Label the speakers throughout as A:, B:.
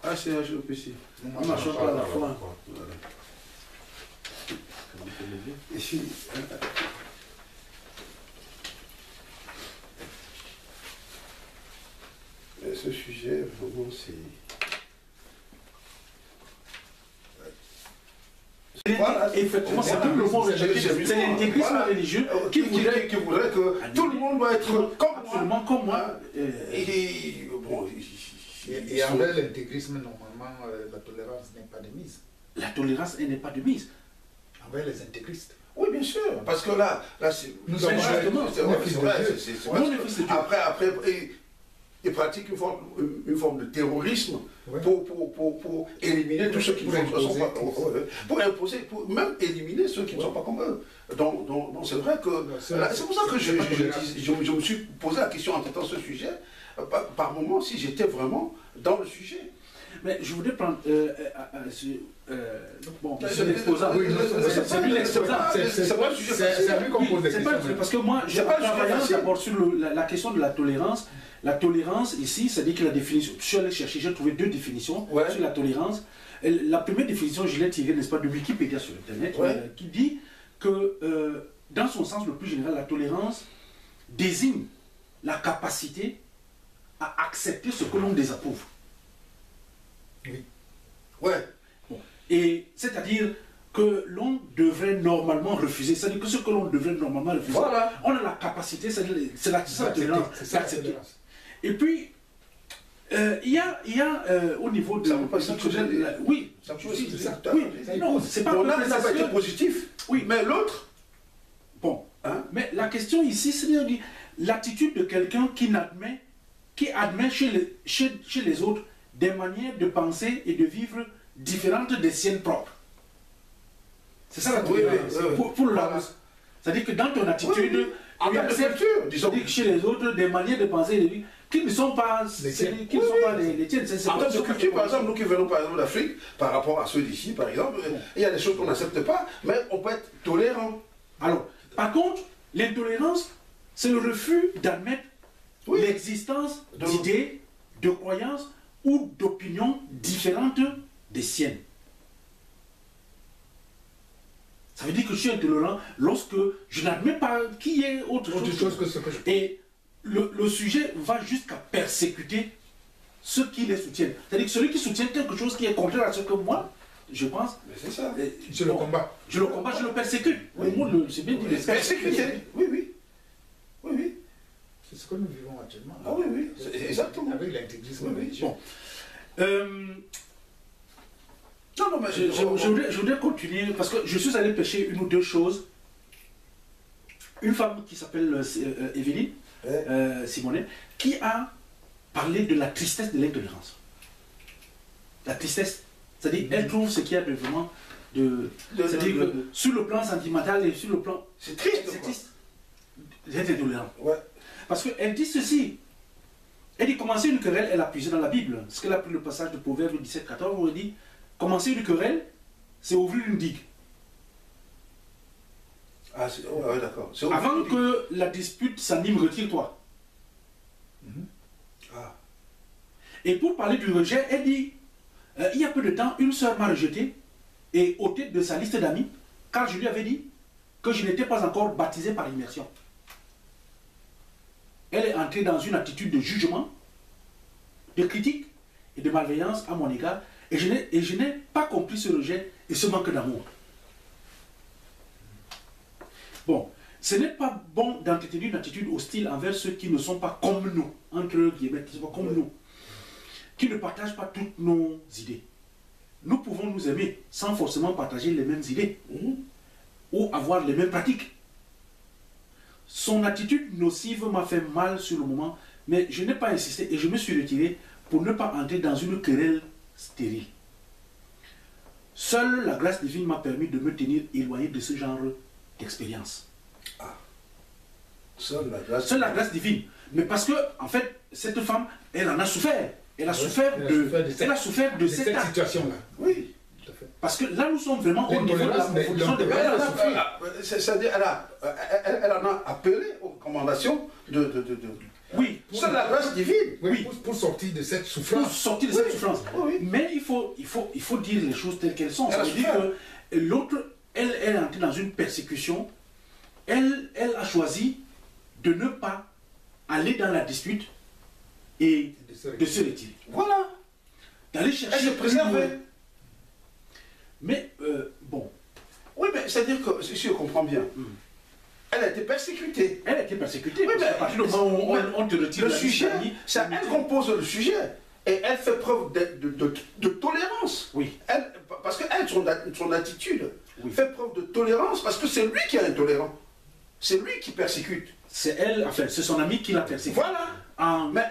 A: Ah, c'est HEPC. On marche pas à la fois. Ce sujet, vraiment, c'est...
B: Voilà, effectivement, c'est tout le monde rejeté. C'est l'intégrisme religieux qui voudrait que tout le monde doit être comme moi.
C: Et envers l'intégrisme, normalement, la tolérance n'est pas de mise.
B: La tolérance n'est pas de mise.
C: Envers les intégristes.
B: Oui, bien sûr. Parce que là
C: nous sommes
B: après, ils pratiquent une forme de terrorisme pour éliminer tous ceux qui ne sont pas comme eux. Pour imposer, pour même éliminer ceux qui ne sont pas comme eux. Donc c'est vrai que... C'est pour ça que je me suis posé la question en traitant ce sujet, par moment, si j'étais vraiment dans le sujet. Mais je voudrais prendre... bon, c'est l'exposant. C'est lui l'exposant. C'est pas le sujet.
C: C'est lui qu'on pose des questions.
B: Parce que moi, je travaille d'abord sur la question de la tolérance. La tolérance, ici, c'est-à-dire que la définition... Je suis allé chercher, j'ai trouvé deux définitions sur la tolérance. La première définition, je l'ai tirée, n'est-ce pas, de Wikipédia sur Internet, qui dit que, dans son sens le plus général, la tolérance désigne la capacité à accepter ce que l'on désapprouve.
C: Oui.
B: Ouais. Bon. Et c'est-à-dire que l'on devrait normalement refuser, c'est-à-dire que ce que l'on devrait normalement refuser, on a la capacité, c'est la tolérance d'accepter. Et puis, il y a au niveau de... Oui, non, c'est pas...
A: L'un n'a pas été positif,
B: oui,
A: mais l'autre...
B: Bon, mais la question ici, c'est l'attitude de quelqu'un qui admet chez les autres des manières de penser et de vivre différentes des siennes propres. C'est ça la tolérance. Pour l'homme. C'est-à-dire que dans ton attitude, tu acceptes chez les autres des manières de penser et de vivre qui ne sont pas les tiennes.
A: En termes de culture, par exemple, nous qui venons par exemple d'Afrique, par rapport à ceux d'ici, par exemple, il y a des choses qu'on n'accepte pas, mais on peut être tolérant.
B: Alors, par contre, l'intolérance, c'est le refus d'admettre l'existence d'idées, de croyances ou d'opinions différentes des siennes. Ça veut dire que je suis intolérant lorsque je n'admets pas qu'il y ait autre chose
C: que ce que je pense.
B: Et le sujet va jusqu'à persécuter ceux qui les soutiennent. C'est-à-dire que celui qui soutient quelque chose qui est contraire à ce que moi, je pense...
A: Mais c'est ça.
C: Je le combats.
B: Je le combats, je le persécute.
A: Oui.
B: C'est bien dit, le
A: persécuter. Oui.
C: C'est ce que nous vivons actuellement.
A: Ah oui, exactement.
C: Avec l'intégrisme religieux.
B: Bon. Non, mais je voudrais continuer parce que je suis allé pêcher une ou deux choses. Une femme qui s'appelle Evelyne Simonet, qui a parlé de la tristesse de l'intolérance. La tristesse, c'est-à-dire elle trouve ce qu'il y a de vraiment c'est-à-dire que sur le plan sentimental et sur le plan...
A: C'est triste.
B: C'est triste d'être intolérant.
A: Ouais.
B: Parce qu'elle dit ceci. Elle dit commencer une querelle, elle a puisé dans la Bible. Ce qu'elle a pris le passage de Proverbe 17-14 où elle dit commencer une querelle, c'est ouvrir une digue.
A: Ah, d'accord.
B: Avant que la dispute s'anime, retire-toi. Et pour parler du rejet, elle dit il y a peu de temps, une sœur m'a rejeté et ôté de sa liste d'amis, car je lui avais dit que je n'étais pas encore baptisé par immersion. Elle est entrée dans une attitude de jugement, de critique et de malveillance à mon égard, et je n'ai pas compris ce rejet et ce manque d'amour. Bon, ce n'est pas bon d'entretenir une attitude hostile envers ceux qui ne sont pas comme nous, entre guillemets, qui ne sont pas comme nous, qui ne partagent pas toutes nos idées. Nous pouvons nous aimer sans forcément partager les mêmes idées ou avoir les mêmes pratiques. Son attitude nocive m'a fait mal sur le moment, mais je n'ai pas insisté et je me suis retiré pour ne pas entrer dans une querelle stérile. Seule la grâce divine m'a permis de me tenir éloigné de ce genre d'expérience.
A: Seule la grâce
B: divine. Mais parce que, en fait, cette femme, elle en a souffert. Elle a souffert de cette
C: situation-là.
A: Oui.
B: Parce que là, nous sommes vraiment au niveau de la confusion de
A: c'est-à-dire, elle en a appelé aux recommandations
B: Oui,
A: C'est la grâce divine.
C: Oui, pour sortir de cette
B: pour
C: souffrance.
B: sortir de cette souffrance.
A: Oui.
B: Mais il faut dire les choses telles qu'elles sont. Ça
A: Elle
B: veut
A: a
B: dire
A: souffert.
B: que l'autre, elle est entrée dans une persécution. Elle a choisi de ne pas aller dans la dispute et de se retirer.
A: Voilà.
B: D'aller
A: Elle
B: chercher
A: se
B: plus loin.
A: préservait.
B: Mais bon,
A: Oui, mais c'est-à-dire que, si je comprends bien, elle a été persécutée.
B: elle a été persécutée.
A: Oui,
B: parce
A: mais-
B: qu'à partir du moment où on te retire
A: Le
B: la
A: sujet,
B: famille,
A: c'est elle qu'on pose le sujet. Et elle fait preuve de tolérance.
B: Oui.
A: Parce qu'elle, son attitude,
B: Oui.
A: fait preuve de tolérance parce que c'est lui qui est intolérant. C'est lui qui persécute.
B: C'est elle, enfin, c'est son ami qui l'a persécutée.
A: Voilà.
B: En-
A: Mais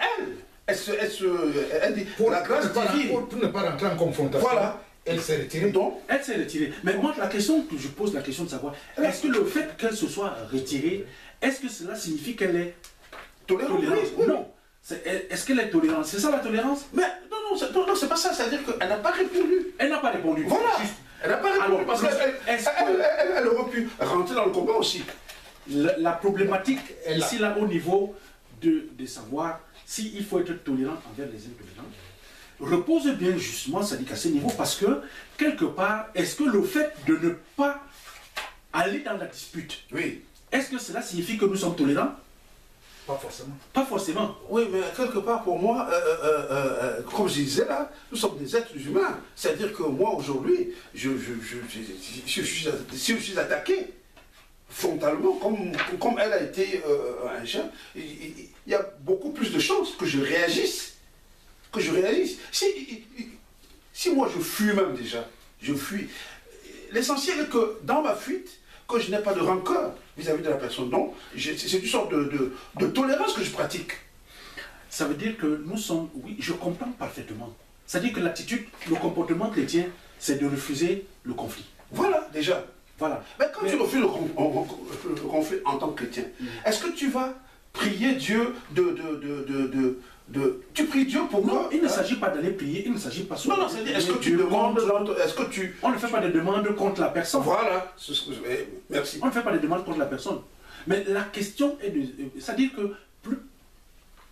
A: elle dit,
C: Pour,
A: la grâce divine.
C: pour ne pas rentrer en confrontation,
A: Voilà.
C: elle s'est retirée.
A: Donc,
B: Elle s'est retirée. Mais moi, la question que je pose, la question de savoir, est-ce que le fait qu'elle se soit retirée, est-ce que cela signifie qu'elle est
A: tolérance.
B: tolérante?
A: Oui.
B: Non. Est-ce qu'elle est tolérante? C'est ça la tolérance?
A: Mais non, c'est pas ça. C'est-à-dire qu'elle n'a pas répondu.
B: Elle n'a pas répondu.
A: Voilà.
B: Juste.
A: Elle n'a pas répondu
B: Alors,
A: parce
B: est-ce
A: qu'elle aurait pu rentrer dans le combat aussi.
B: La problématique
C: Elle a-
B: ici, là, au niveau de savoir s'il faut être tolérant envers les intolérants, repose bien justement, c'est-à-dire qu'à ce niveau, parce que, quelque part, est-ce que le fait de ne pas aller dans la dispute,
A: Oui.
B: est-ce que cela signifie que nous sommes tolérants?
C: Pas forcément.
B: Pas forcément.
A: Oui, mais quelque part, pour moi, comme je disais là, nous sommes des êtres humains. C'est-à-dire que moi, aujourd'hui, si je suis attaqué frontalement, comme elle a été un chien, il y a beaucoup plus de chances que je réagisse. Si moi je fuis même déjà, je fuis. L'essentiel est que dans ma fuite, que je n'ai pas de rancœur vis-à-vis de la personne. Donc, c'est une sorte de tolérance que je pratique.
B: Ça veut dire que nous sommes... Oui, je comprends parfaitement. C'est-à-dire que l'attitude, le comportement chrétien, c'est de refuser le conflit.
A: Voilà, déjà.
B: Voilà.
A: Mais quand tu refuses le conflit en tant que chrétien, est-ce que tu vas prier Dieu tu pries Dieu pour
B: Non,
A: moi
B: il ne s'agit pas d'aller prier, il ne s'agit pas...
A: Non, c'est-à-dire, est-ce que tu
B: Dieu
A: demandes
B: contre-
A: est-ce que tu...
B: On ne fait pas de demande contre la personne.
A: Voilà, merci.
B: On ne fait pas de demande contre la personne. Mais la question est de... C'est-à-dire que... Plus,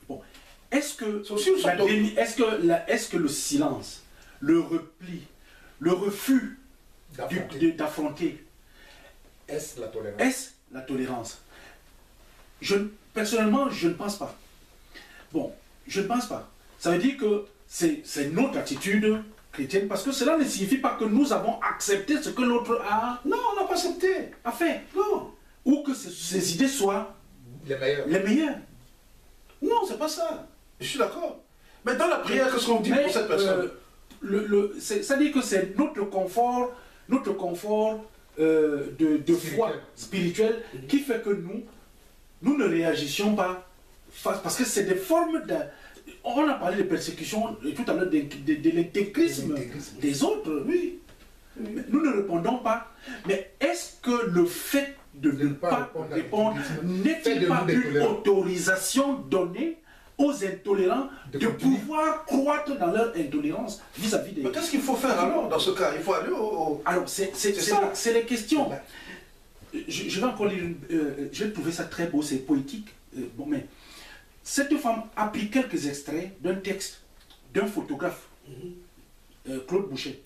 B: bon, est-ce que,
A: C'est aussi une sorte de-
B: est-ce que le silence, le repli, le refus d'affronter,
C: Est-ce la tolérance?
B: est-ce la tolérance? Personnellement, je ne pense pas. Bon, je ne pense pas. Ça veut dire que c'est notre attitude chrétienne, parce que cela ne signifie pas que nous avons accepté ce que l'autre
A: Non, on n'a pas accepté.
B: a fait.
A: Non.
B: Ou que ces idées soient
C: Les meilleurs.
B: les meilleures.
A: Non, c'est pas ça. Je suis d'accord. Mais dans la prière, qu'est-ce qu'on dit
B: Mais,
A: pour cette personne
B: c'est-à-dire que c'est notre confort de foi spirituelle qui fait que nous ne réagissions pas parce que c'est des formes de... On a parlé de persécution tout à l'heure de l'intégrisme des autres, oui. Mais nous ne répondons pas. Mais est-ce que le fait de ne pas répondre n'est-il pas une autorisation donnée aux intolérants de pouvoir croître dans leur intolérance vis-à-vis des...
A: Mais qu'est-ce qu'il faut faire alors dans ce cas? Il faut aller au...
B: Alors, c'est les questions. Je vais encore lire, je vais trouver ça très beau, c'est poétique. Bon, mais cette femme a pris quelques extraits d'un texte d'un photographe, Claude Boucher.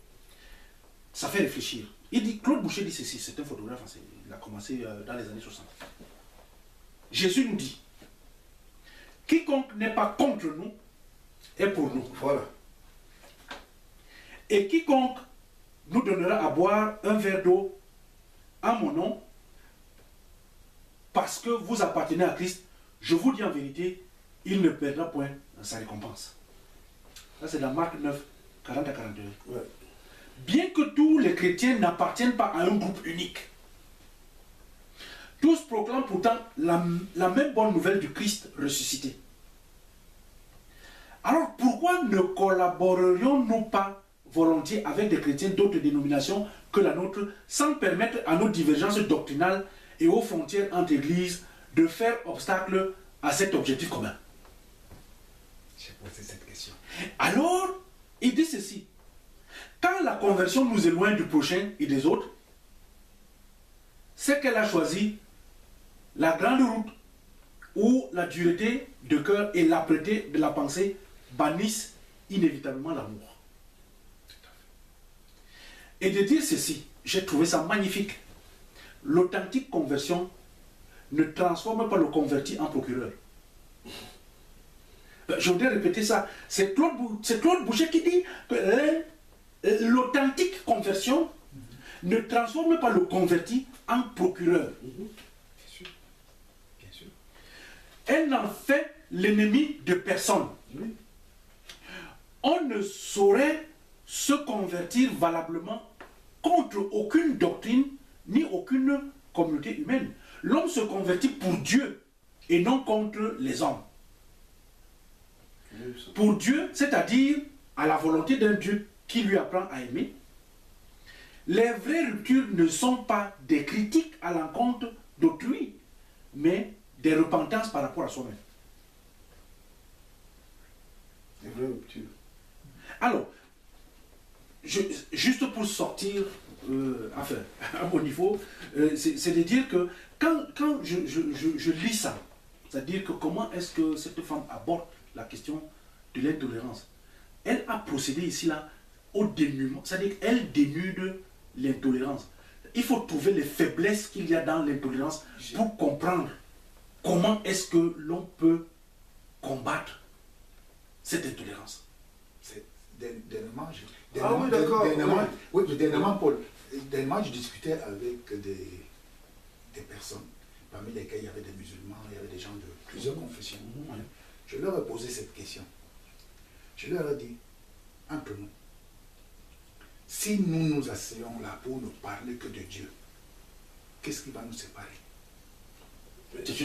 B: Ça fait réfléchir. Claude Boucher dit ceci, c'est un photographe, il a commencé dans les années 60. Jésus nous dit, quiconque n'est pas contre nous est pour nous.
A: Voilà.
B: Et quiconque nous donnera à boire un verre d'eau à mon nom, parce que vous appartenez à Christ, je vous dis en vérité, il ne perdra point sa récompense. Ça c'est dans Marc 9, 40 à 42.
A: Ouais.
B: Bien que tous les chrétiens n'appartiennent pas à un groupe unique, tous proclament pourtant la même bonne nouvelle du Christ ressuscité. Alors pourquoi ne collaborerions-nous pas volontiers avec des chrétiens d'autres dénominations que la nôtre, sans permettre à nos divergences doctrinales et aux frontières entre églises de faire obstacle à cet objectif commun?
C: J'ai posé cette question.
B: Alors, il dit ceci. Quand la conversion nous éloigne du prochain et des autres, c'est qu'elle a choisi la grande route où la dureté de cœur et l'âpreté de la pensée bannissent inévitablement l'amour. Et de dire ceci, j'ai trouvé ça magnifique. L'authentique conversion ne transforme pas le converti en procureur. Je voudrais répéter ça. C'est Claude Boucher qui dit que l'authentique conversion ne transforme pas le converti en procureur.
A: Bien sûr. Bien sûr.
B: Elle n'en fait l'ennemi de personne.
A: Oui.
B: On ne saurait se convertir valablement contre aucune doctrine ni aucune communauté humaine. L'homme se convertit pour Dieu et non contre les hommes. Pour Dieu, c'est-à-dire à la volonté d'un Dieu qui lui apprend à aimer. Les vraies ruptures ne sont pas des critiques à l'encontre d'autrui, mais des repentances par rapport à soi-même.
A: Des vraies ruptures.
B: Alors, juste pour sortir enfin, à mon niveau, c'est de dire que quand je lis ça, c'est-à-dire que comment est-ce que cette femme aborde la question de l'intolérance, elle a procédé ici là au dénuement, c'est-à-dire qu'elle dénude l'intolérance. Il faut trouver les faiblesses qu'il y a dans l'intolérance pour comprendre comment est-ce que l'on peut combattre cette intolérance.
C: Dernièrement,
A: oui, d'accord.
C: Dernièrement, Paul, je discutais avec des personnes, parmi lesquelles il y avait des musulmans, il y avait des gens de plusieurs confessions. Je leur ai posé cette question. Je leur ai dit, entre nous, si nous nous asseyons là pour ne parler que de Dieu, qu'est-ce qui va nous séparer?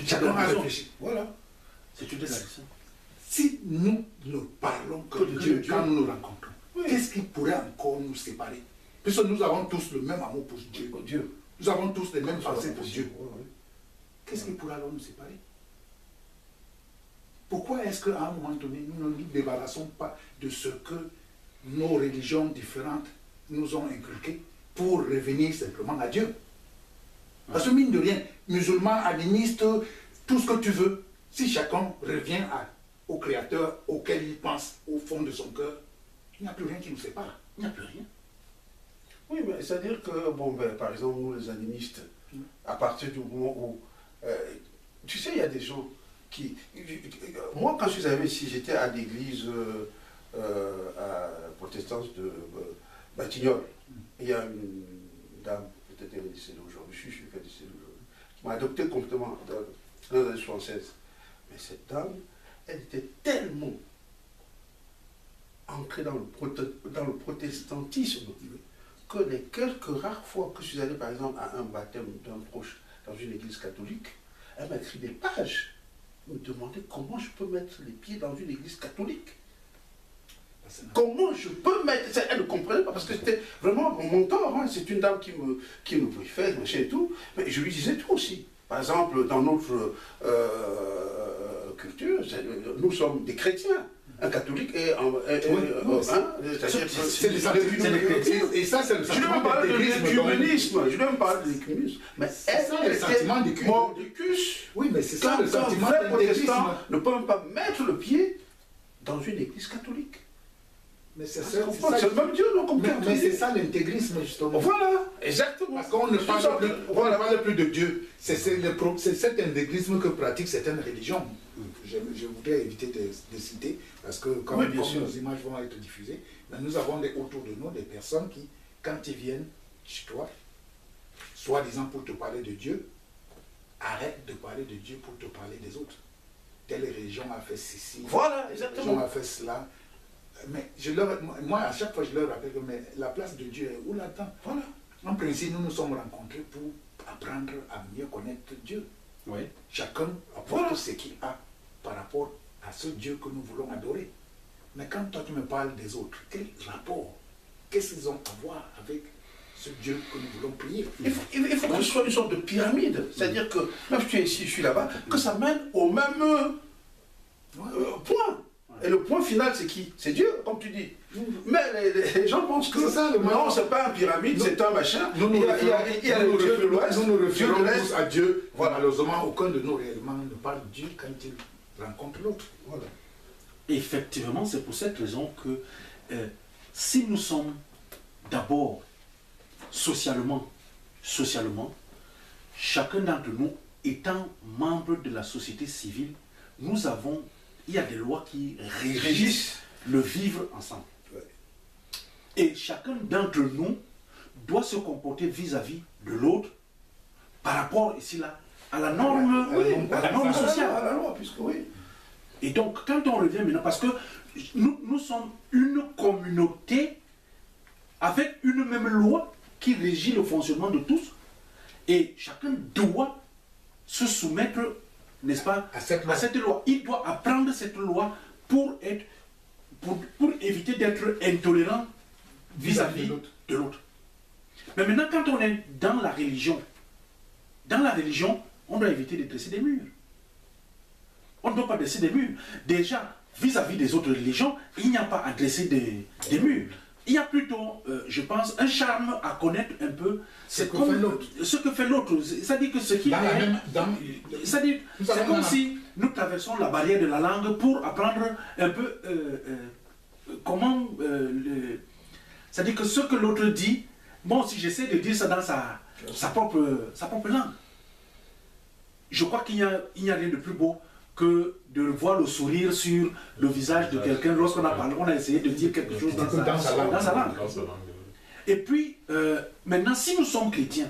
C: Chacun a réfléchi. Voilà.
B: C'est une décision.
C: Si nous ne parlons que de Dieu quand nous nous rencontrons, qu'est-ce qui pourrait encore nous séparer? Puisque nous avons tous le même amour pour Dieu. Nous avons tous les mêmes pensées pour Dieu. Qu'est-ce qui pourrait alors nous séparer? Pourquoi est-ce qu'à un moment donné, nous ne nous débarrassons pas de ce que nos religions différentes nous ont inculqué pour revenir simplement à Dieu? Parce que mine de rien, musulmans, animistes, tout ce que tu veux, si chacun revient au Créateur auquel il pense au fond de son cœur, il n'y a plus rien qui nous sépare.
B: Il n'y a plus rien.
A: Oui, mais c'est-à-dire que, bon, ben, par exemple, nous les animistes, à partir du moment où... tu sais, il y a des gens qui... Moi, quand je suis arrivé ici, j'étais à l'église protestante de Batignolles. Il y a une dame, peut-être elle est décédée aujourd'hui, je suis qu'elle est décédée aujourd'hui, qui m'a adopté complètement dans les années 76. Mais cette dame, elle était tellement ancrée dans le protestantisme que les quelques rares fois que je suis allé, par exemple, à un baptême d'un proche dans une église catholique, elle m'a écrit des pages. Elle me demandait comment je peux mettre les pieds dans une église catholique. Comment je peux mettre... Elle ne comprenait pas parce que c'était vraiment mon mentor. Hein. C'est une dame qui me briefait, machin et tout. Mais je lui disais tout aussi. Par exemple, dans notre culture, nous sommes des chrétiens. Un catholique et
C: c'est des chrétiens. Et ça, c'est le sentiment de l'écuménisme.
A: Je dois me parler de l'écuménisme. Mais
C: c'est ça le sentiment
A: mordicus.
C: Oui, mais c'est ça le sentiment
A: de l'écuménisme. Ne peut même pas mettre le pied dans une église catholique.
C: Mais c'est
A: le même Dieu, non?
C: Mais c'est ça l'intégrisme, justement.
A: Voilà, exactement.
C: Parce qu'on ne parle plus de Dieu. C'est cet intégrisme que pratiquent certaines religions. Je voudrais éviter de citer, parce que quand nos images vont être diffusées, mais nous avons autour de nous des personnes qui, quand ils viennent chez toi, soi-disant pour te parler de Dieu, arrêtent de parler de Dieu pour te parler des autres. Telle religion a fait ceci,
A: voilà, exactement.
C: Telle religion a fait cela. Mais moi, à chaque fois, je leur rappelle que la place de Dieu est où là-dedans? Voilà. En principe, nous nous sommes rencontrés pour apprendre à mieux connaître Dieu.
B: Oui.
C: Chacun apporte ce qu'il a par rapport à ce Dieu que nous voulons adorer. Mais quand toi tu me parles des autres, quel rapport? Qu'est-ce qu'ils ont à voir avec ce Dieu que nous voulons prier?
A: Il faut que ce soit une sorte de pyramide. C'est-à-dire que, même si tu es ici, je suis là-bas, que ça mène au même point. Et le point final, c'est qui? C'est Dieu, comme tu dis. Mais les gens pensent que ça, non, c'est pas un pyramide, c'est un machin. Il y a le Dieu de l'Ouest.
C: Nous nous référons tous à Dieu. Voilà. Malheureusement, aucun de nous réellement ne parle Dieu quand il rencontre l'autre.
A: Voilà.
B: Effectivement, c'est pour cette raison que si nous sommes d'abord socialement, chacun d'entre nous étant membre de la société civile, il y a des lois qui régissent le vivre ensemble.
A: Ouais.
B: Et chacun d'entre nous doit se comporter vis-à-vis de l'autre par rapport ici là à la norme, à la norme sociale.
A: À la loi, puisque oui.
B: Et donc, quand on revient maintenant, parce que nous sommes une communauté avec une même loi qui régit le fonctionnement de tous, et chacun doit se soumettre, n'est-ce pas,
C: À cette loi.
B: loi. Il doit apprendre cette loi pour éviter d'être intolérant vis-à-vis de l'autre. Mais maintenant, quand on est dans la religion, on doit éviter de dresser des murs. On ne doit pas dresser des murs. Déjà, vis-à-vis des autres religions, il n'y a pas à dresser des murs. Il y a plutôt, je pense, un charme à connaître un peu ce que fait l'autre. C'est-à-dire que ce qui c'est-à-dire, c'est comme si nous traversons la barrière de la langue pour apprendre un peu comment... c'est-à-dire que ce que l'autre dit, bon, si j'essaie de dire ça dans sa propre langue, je crois qu'il n'y a rien de plus beau que de voir le sourire sur le visage de quelqu'un lorsqu'on a essayé de dire quelque chose dans sa langue. Et puis, maintenant, si nous sommes chrétiens,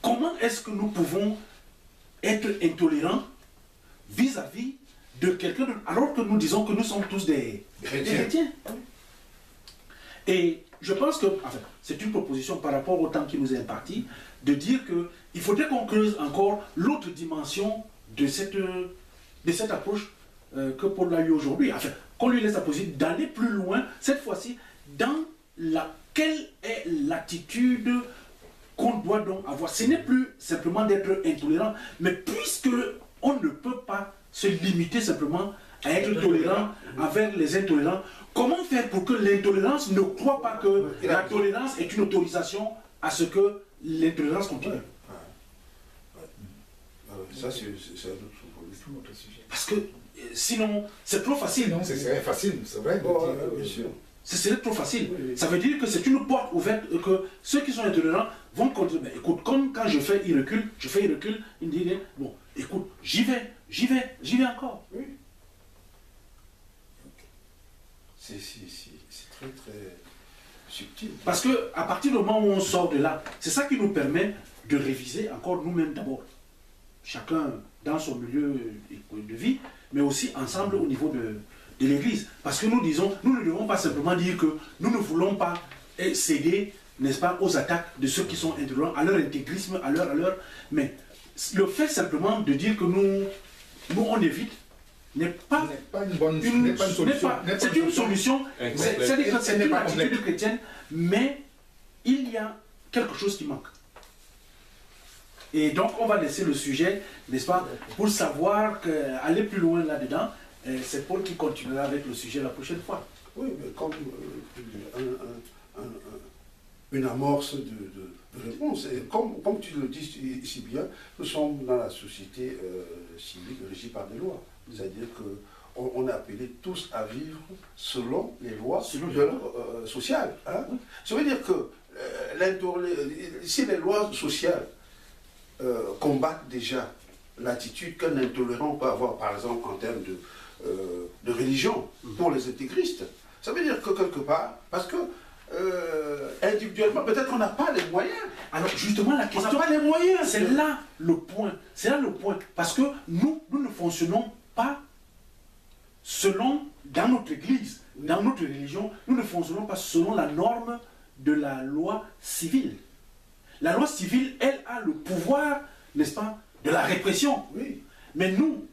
B: comment est-ce que nous pouvons être intolérants vis-à-vis de quelqu'un, alors que nous disons que nous sommes tous des chrétiens? Et je pense que, enfin, c'est une proposition par rapport au temps qui nous est imparti, de dire qu'il faudrait qu'on creuse encore l'autre dimension de cette approche que Paul a eue aujourd'hui. Enfin, qu'on lui laisse la possibilité d'aller plus loin, cette fois-ci, dans quelle est l'attitude qu'on doit donc avoir. Ce n'est plus simplement d'être intolérant, mais puisque on ne peut pas se limiter simplement à être tolérant envers les intolérants, comment faire pour que l'intolérance ne croit pas que la tolérance est une autorisation à ce que l'intolérance continue?
A: Ça, c'est un autre sujet.
B: Parce que sinon, c'est trop facile.
C: Non, c'est facile, c'est vrai.
A: Bien sûr.
B: Ce serait trop facile. Ça veut dire que c'est une porte ouverte que ceux qui sont intolérants vont continuer. Mais écoute, comme quand je fais, il recule, il me dit, bon, écoute, j'y vais encore.
A: Oui. C'est très, très subtil.
B: Parce qu'à partir du moment où on sort de là, c'est ça qui nous permet de réviser encore nous-mêmes d'abord. Chacun dans son milieu de vie, mais aussi ensemble au niveau de l'Église. Parce que nous disons, nous ne devons pas simplement dire que nous ne voulons pas céder, n'est-ce pas, aux attaques de ceux qui sont intolérants, à leur intégrisme, à leur... Mais le fait simplement de dire que nous on évite, n'est pas
C: une bonne solution.
B: C'est une solution, c'est une attitude chrétienne, mais il y a quelque chose qui manque. Et donc on va laisser le sujet, n'est-ce pas, pour savoir aller plus loin là-dedans. C'est Paul qui continuera avec le sujet la prochaine fois.
A: Oui, mais comme une amorce de réponse. Et comme tu le dis si bien, nous sommes dans la société civile régie par des lois. C'est-à-dire qu'on est appelés tous à vivre selon les lois sociales. Hein? Ça veut dire que si les lois sociales combattent déjà l'attitude qu'un intolérant peut avoir, par exemple, en termes de religion, pour les intégristes, ça veut dire que quelque part, parce que individuellement, peut-être qu'on n'a pas les moyens.
B: Alors justement, la question,
A: on n'a pas les moyens.
B: C'est là le point. C'est là le point. Parce que nous ne fonctionnons pas selon, dans notre église, dans notre religion, nous ne fonctionnons pas selon la norme de la loi civile. La loi civile, elle a le pouvoir, n'est-ce pas, de la répression.
A: Oui.
B: Mais nous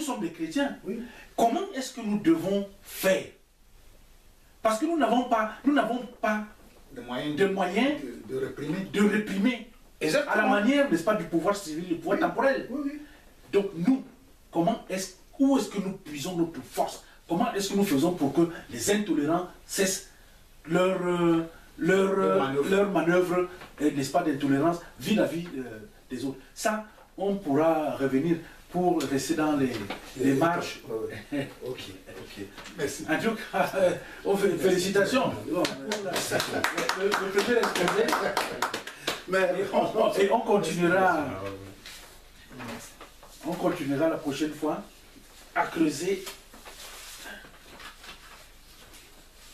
B: sommes des chrétiens. Oui. Comment est-ce que nous devons faire? Parce que nous n'avons pas de moyens de réprimer. Exactement. À la manière, n'est-ce pas, du pouvoir civil, du pouvoir temporel.
A: Oui, oui.
B: Donc nous, où est-ce que nous puisons notre force? Comment est-ce que nous faisons pour que les intolérants cessent leur manœuvre, n'est-ce pas, d'intolérance vis-à-vis des autres? Ça, on pourra revenir pour rester dans les marches.
C: Ok. Merci.
B: En tout cas, félicitations. Bon, le plaisir est exposé. Mais on continuera la prochaine fois à creuser.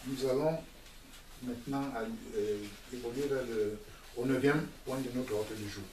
C: Nous allons maintenant évoluer au 9e point de notre ordre du jour.